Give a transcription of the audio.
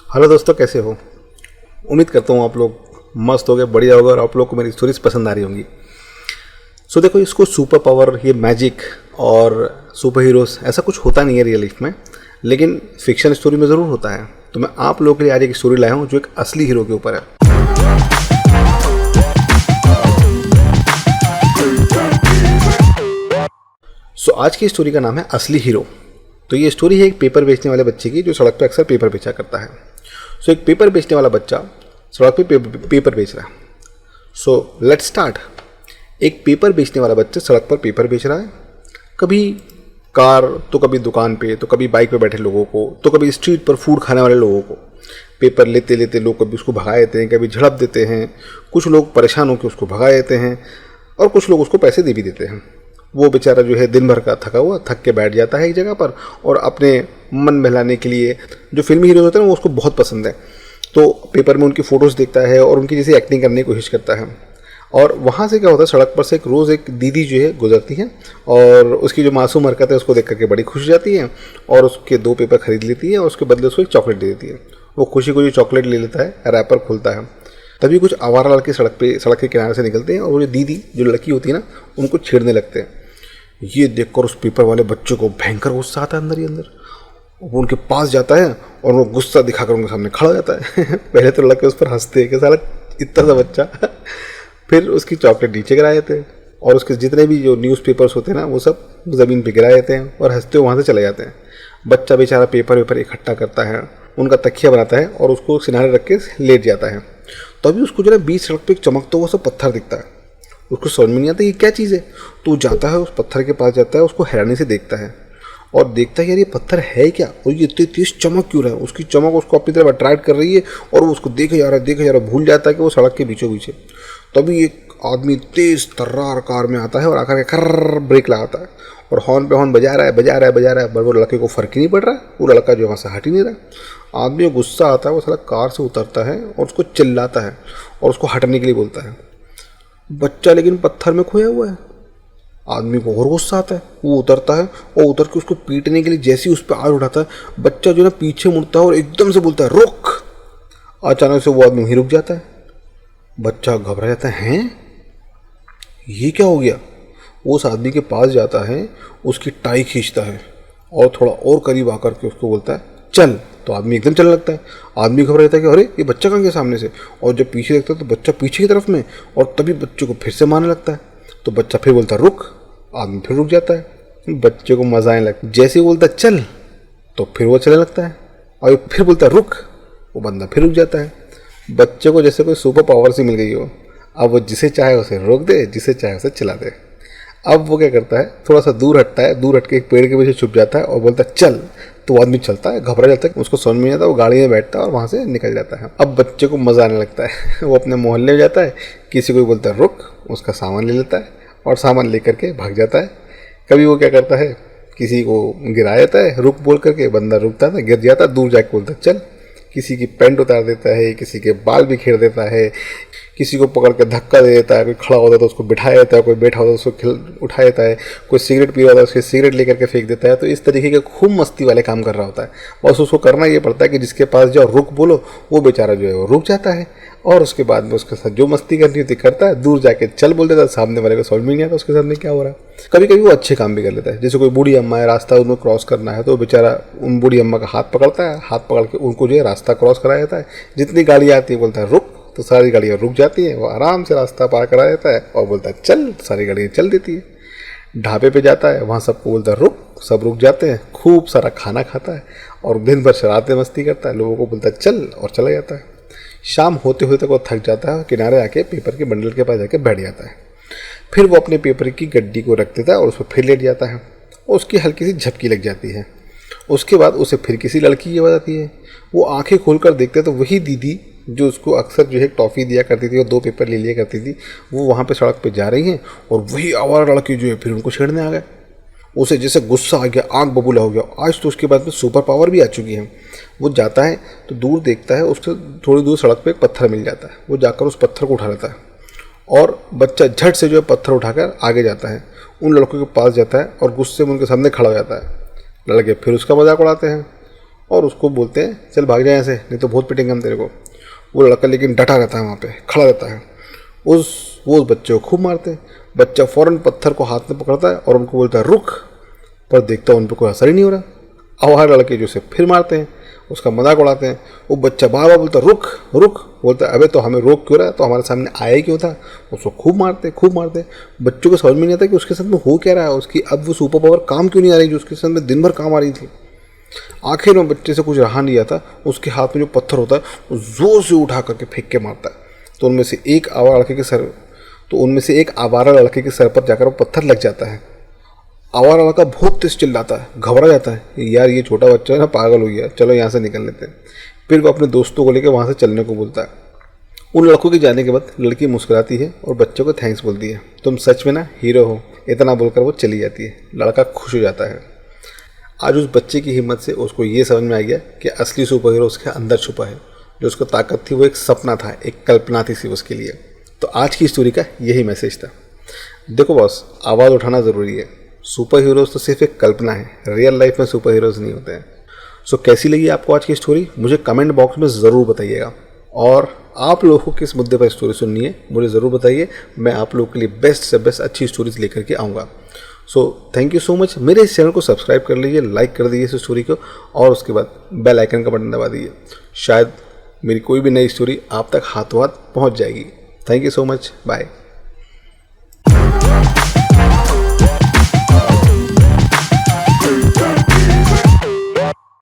Hello दोस्तों, कैसे हो? उम्मीद करता हूँ आप लोग मस्त हो गए, बढ़िया होगा और आप लोग को मेरी स्टोरीज पसंद आ रही होंगी। सो देखो, इसको सुपर पावर, ये मैजिक और सुपर हीरोज़ ऐसा कुछ होता नहीं है रियल लाइफ में, लेकिन फिक्शन स्टोरी में ज़रूर होता है। तो मैं आप लोगों के लिए आज एक स्टोरी लाया हूँ जो एक असली हीरो के ऊपर है। सो आज की स्टोरी का नाम है असली हीरो। तो ये स्टोरी है एक पेपर बेचने वाले बच्चे की जो सड़क पे अक्सर पेपर बेचा करता है। सो एक पेपर बेचने वाला बच्चा सड़क पे पेपर बेच रहा है। So let's start. एक पेपर बेचने वाला बच्चा सड़क पर पेपर बेच रहा है, कभी कार तो कभी दुकान पे, तो कभी बाइक पे बैठे लोगों को, तो कभी स्ट्रीट पर फूड खाने वाले लोगों को पेपर लेते लेते लोग कभी उसको भगा देते हैं, कभी झड़प देते हैं। कुछ लोग परेशान होकर उसको भगा देते हैं और कुछ लोग उसको पैसे दे भी देते हैं। वो बेचारा जो है दिन भर का थका हुआ थक के बैठ जाता है एक जगह पर, और अपने मन बहलाने के लिए, जो फिल्मी हीरोज होते हैं ना वो उसको बहुत पसंद है, तो पेपर में उनकी फ़ोटोज़ देखता है और उनकी जैसी एक्टिंग करने की कोशिश करता है। और वहाँ से क्या होता है, सड़क पर से रोज़ एक दीदी जो है गुजरती है और उसकी जो मासूम हरकत है उसको देख करके बड़ी खुश जाती है और उसके 2 पेपर खरीद लेती है और उसके बदले उसको एक चॉकलेट दे देती है। वो खुशी खुशी चॉकलेट ले लेता है, रैपर खुलता है। तभी कुछ आवारा लड़के सड़क के किनारे से निकलते हैं और वो जो दीदी, जो लड़की होती है ना, उनको छेड़ने लगते हैं। ये देखकर उस पेपर वाले बच्चे को भयंकर गुस्सा आता है अंदर ही अंदर। वो उनके पास जाता है और वो गुस्सा दिखाकर उनके सामने खड़ा हो जाता है। पहले तो लड़के उस पर हंसते हैं कि साला इतना सा बच्चा। फिर उसकी चॉकलेट नीचे गिरा देते हैं और उसके जितने भी जो न्यूज़पेपर्स होते हैं ना वो सब ज़मीन पे गिरा देते हैं और हंसते हुए वहाँ से चले जाते हैं। बच्चा बेचारा पेपर इकट्ठा करता है, उनका तकिया बनाता है और उसको सिनारे रख के लेट जाता है। तो अभी उसको जो है बीच सड़क पर एक चमकता हुआ सा पत्थर दिखता है। उसको समझ में नहीं आता ये क्या चीज़ है। तो वो जाता है, उस पत्थर के पास जाता है, उसको हैरानी से देखता है और देखता है यार ये पत्थर है क्या, और ये इतनी तेज चमक क्यों रहा है। उसकी चमक उसको अपनी तरफ अट्रैक्ट कर रही है और वो उसको देखे जा रहा है, भूल जाता है कि वो सड़क के बीचों बीच है। तभी एक आदमी तेज तर्रार कार में आता है और आकर के खर्र ब्रेक लगाता है और हॉर्न पे हॉर्न बजा रहा है। पर वो लड़के को फ़र्क ही नहीं पड़ रहा, वो लड़का जो वहाँ से हट ही नहीं रहा। आदमी को गुस्सा आता है, वो साला कार से उतरता है और उसको चिल्लाता है और उसको हटने के लिए बोलता है। बच्चा लेकिन पत्थर में खोया हुआ है। आदमी को और गुस्सा आता है, वो उतरता है और उतर के उसको पीटने के लिए जैसे ही उस पर आग उठाता है, बच्चा जो है ना पीछे मुड़ता है और एकदम से बोलता है रुक। अचानक से वो आदमी वहीं रुक जाता है। बच्चा घबरा जाता है, हैं ये क्या हो गया। वो उस आदमी के पास जाता है, उसकी टाई खींचता है और थोड़ा और करीब आकर के उसको बोलता है चल। तो आदमी एकदम चलने लगता है। आदमी घबरा जाता है कि अरे ये बच्चा कहाँ गया सामने से, और जब पीछे देखता है तो बच्चा पीछे की तरफ में, और तभी बच्चे को फिर से मारने लगता है। तो बच्चा फिर बोलता है रुक, आदमी फिर रुक जाता है। बच्चे को मजा आने लगता है। जैसे ही बोलता है चल तो फिर वो चलने लगता है और फिर बोलता है रुक, वो बंदा फिर रुक जाता है। बच्चे को जैसे कोई सुपर पावर सी मिल गई हो। अब वो जिसे चाहे उसे रोक दे, जिसे चाहे उसे चला दे। अब वो क्या करता है, थोड़ा सा दूर हटता है, दूर हट के एक पेड़ के पीछे छुप जाता है और बोलता है चल। तो वो आदमी चलता है, घबरा जाता है, उसको समझ में नहीं आता, वो गाड़ी में बैठता है और वहाँ से निकल जाता है। अब बच्चे को मज़ा आने लगता है। वो अपने मोहल्ले में जाता है, किसी को बोलता है रुक, उसका सामान ले लेता है और सामान लेकर के भाग जाता है। कभी वो क्या करता है, किसी को गिरा देता है रुक बोल करके, बंदा रुकता है, गिर जाता है, दूर जाके बोलता है चल। किसी की पैंट उतार देता है, किसी के बाल बिखेर देता है, किसी को पकड़ के धक्का दे देता है, कोई खड़ा होता है तो उसको बिठा देता है, कोई बैठा होता है उसको उठा देता है, कोई सिगरेट पी रहा होता है उसके सिगरेट लेकर के फेंक देता है। तो इस तरीके के खूब मस्ती वाले काम कर रहा होता है। बस उसको करना ये पड़ता है कि जिसके पास जाओ रुक बोलो, वो बेचारा जो है वो रुक जाता है और उसके बाद में उसके साथ जो मस्ती करनी होती करता है। दूर जाके चल बोल देता है, सामने वाले को समझ में नहीं आता उसके सामने क्या हो रहा है। कभी कभी वो अच्छे काम भी कर लेता है, जैसे कोई बूढ़ी अम्मा है, रास्ता उनको क्रॉस करना है तो बेचारा उन बूढ़ी अम्मा का हाथ पकड़ता है, हाथ पकड़ के उनको जो है रास्ता क्रॉस करा देता है। जितनी गाड़ी आती है बोलता है रुक, तो सारी गाड़ियाँ रुक जाती हैं, वो आराम से रास्ता पार करा देता है और बोलता है चल, तो सारी गाड़ियाँ चल देती है। ढाबे पे जाता है, वहाँ सबको बोलता है रुक, सब रुक जाते हैं, खूब सारा खाना खाता है और दिन भर शरारतें मस्ती करता है, लोगों को बोलता है चल और चला जाता है। शाम होते होते वो थक जाता है, किनारे आके पेपर के बंडल के पास जाके बैठ जाता है। फिर वो अपने पेपर की गड्डी को रख देता है और उस पर फिर लेट जाता है। उसकी हल्की सी झपकी लग जाती है। उसके बाद उसे फिर किसी लड़की की आवाज़ आती है। वो आंखें खोलकर देखते तो वही दीदी जो उसको अक्सर जो है टॉफ़ी दिया करती थी और 2 पेपर ले लिया करती थी, वो वहाँ पे सड़क पे जा रही हैं और वही आवारा लड़की जो है फिर उनको छेड़ने आ गए। उसे जैसे गुस्सा आ गया, आंख बबूला हो गया। आज तो उसके बाद में सुपर पावर भी आ चुकी है। वो जाता है तो दूर देखता है, उससे थोड़ी दूर सड़क पे एक पत्थर मिल जाता है। वो जाकर उस पत्थर को उठा लेता है और बच्चा झट से जो है पत्थर उठाकर आगे जाता है, उन लड़कों के पास जाता है और गुस्से में उनके सामने खड़ा हो जाता है। लड़के फिर उसका मजाक उड़ाते हैं और उसको बोलते हैं चल भाग जाए ऐसे, नहीं तो बहुत पिटेंगे हम तेरे को। वो लड़का लेकिन डटा रहता है, वहाँ पे खड़ा रहता है। वो उस बच्चे को खूब मारते हैं। बच्चा फ़ौरन पत्थर को हाथ में पकड़ता है और उनको बोलता है रुक, पर देखता है उन पर कोई असर ही नहीं हो रहा। अब वहाँ लड़के जो उसे फिर मारते हैं, उसका मजाक उड़ाते हैं। वो बच्चा बार बार बोलता रुक रुक, बोलता है अबे तो हमें रोक क्यों रहा है, तो हमारे सामने आया क्यों था। उसको खूब मारते। बच्चों को समझ में नहीं आता कि उसके साथ में हो क्या रहा है, उसकी अब वो सुपर पावर काम क्यों नहीं आ रही जो उसके साथ में दिन भर काम आ रही थी। आखिर में बच्चे से कुछ रहा नहीं आता, उसके हाथ में जो पत्थर होता है वो जोर से उठा करके फेंक के मारता है। तो उनमें से एक आवारा लड़के के सर पर जाकर वो पत्थर लग जाता है। आवारा लड़का बहुत तेज चिल्लाता है, घबरा जाता है, यार ये छोटा बच्चा है ना, पागल हो गया, चलो यहाँ से निकल लेते हैं। फिर वो अपने दोस्तों को लेकर वहाँ से चलने को बोलता है। उन लड़कों के जाने के बाद लड़की मुस्कुराती है और बच्चों को थैंक्स बोलती है, तुम सच में ना हीरो हो, इतना बोलकर वो चली जाती है। लड़का खुश हो जाता है। आज उस बच्चे की हिम्मत से उसको ये समझ में आ गया कि असली सुपर हीरो उसके अंदर छुपा है। जो उसको ताकत थी वो एक सपना था, एक कल्पना थी सिर्फ उसके लिए। तो आज की स्टोरी का यही मैसेज था। देखो बॉस, आवाज़ उठाना ज़रूरी है। सुपर हीरोज़ तो सिर्फ एक कल्पना है, रियल लाइफ में सुपर हीरोज़ नहीं होते हैं। सो कैसी लगी आपको आज की स्टोरी, मुझे कमेंट बॉक्स में ज़रूर बताइएगा। और आप लोगों को किस मुद्दे पर स्टोरी सुननी है मुझे ज़रूर बताइए, मैं आप लोगों के लिए बेस्ट से बेस्ट अच्छी स्टोरीज लेकर के आऊँगा। So thank you so much. मेरे इस चैनल को सब्सक्राइब कर लीजिए, लाइक कर दीजिए इस स्टोरी को, और उसके बाद बेल आइकन का बटन दबा दीजिए। शायद मेरी कोई भी नई स्टोरी आप तक हाथों हाथ पहुँच जाएगी। Thank you so much, bye.